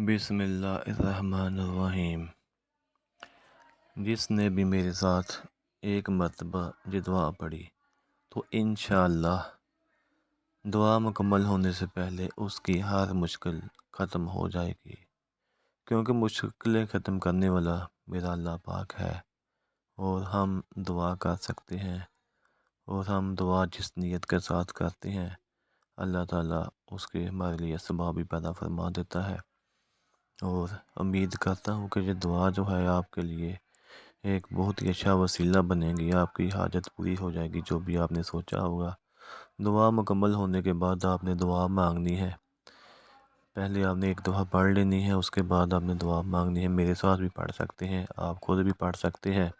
بسم اللہ الرحمن الرحیم۔ جس نے بھی میرے ساتھ ایک مرتبہ یہ دعا پڑھی تو انشاءاللہ دعا مکمل ہونے سے پہلے اس کی ہر مشکل ختم ہو جائے گی، کیونکہ مشکلیں ختم کرنے والا میرا اللہ پاک ہے، اور ہم دعا کر سکتے ہیں، اور ہم دعا جس نیت کے ساتھ کرتے ہیں اللہ تعالیٰ اس کے ہمارے لیے اسباب بھی پیدا فرما دیتا ہے۔ اور امید کرتا ہوں کہ یہ دعا جو ہے آپ کے لیے ایک بہت ہی اچھا وسیلہ بنے گی، آپ کی حاجت پوری ہو جائے گی جو بھی آپ نے سوچا ہوگا۔ دعا مکمل ہونے کے بعد آپ نے دعا مانگنی ہے، پہلے آپ نے ایک دفعہ پڑھ لینی ہے، اس کے بعد آپ نے دعا مانگنی ہے۔ میرے ساتھ بھی پڑھ سکتے ہیں، آپ خود بھی پڑھ سکتے ہیں،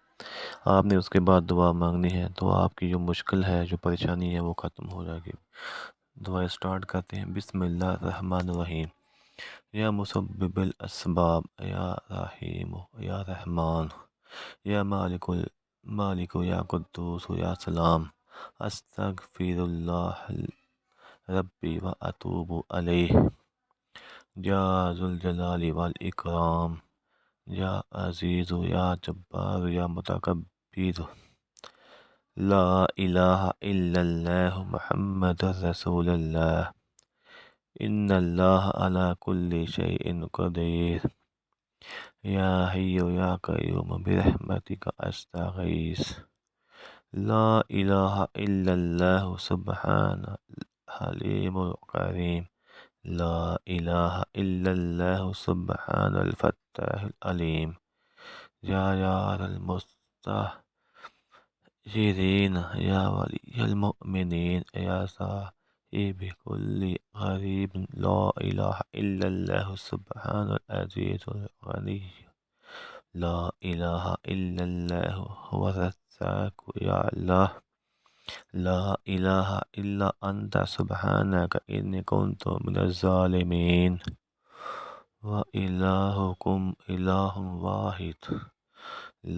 آپ نے اس کے بعد دعا مانگنی ہے تو آپ کی جو مشکل ہے، جو پریشانی ہے وہ ختم ہو جائے گی۔ دعا اسٹارٹ کرتے ہیں۔ بسم اللہ الرحمن الرحیم۔ یا مسبب الاسباب، یا رحیم، یا رحمان، یا مالک، یا قدوس، یا سلام، استغفر اللہ ربی و اتوب علیہ، یا ذو الجلال والاکرام، یا عزیز، یا جبار، یا متکبر، لا الہ الا اللہ محمد رسول اللہ، ان اللہ علی کل شیء قدیر، یا حی یا قیوم برحمتک استغیث، لا الہ الا اللہ سبحان الحلیم الکریم، لا الہ الا اللہ سبحان الفتاح العلیم، یا یار المستجیرین، یا ولی المؤمنین، یا صاحب کل غریب، لا الہ الا اللہ سبحان العزیز الغنی، لا الہ الا اللہ هو الرزاق، یا اللہ، لا الہ الا انت سبحانک انی کنت من الظالمین، و الہکم الہ واحد،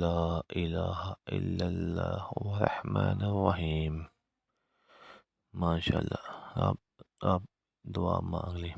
لا الہ الا اللہ الرحمن الرحیم۔ ماشاءاللہ، آپ دعا مانگ لیں۔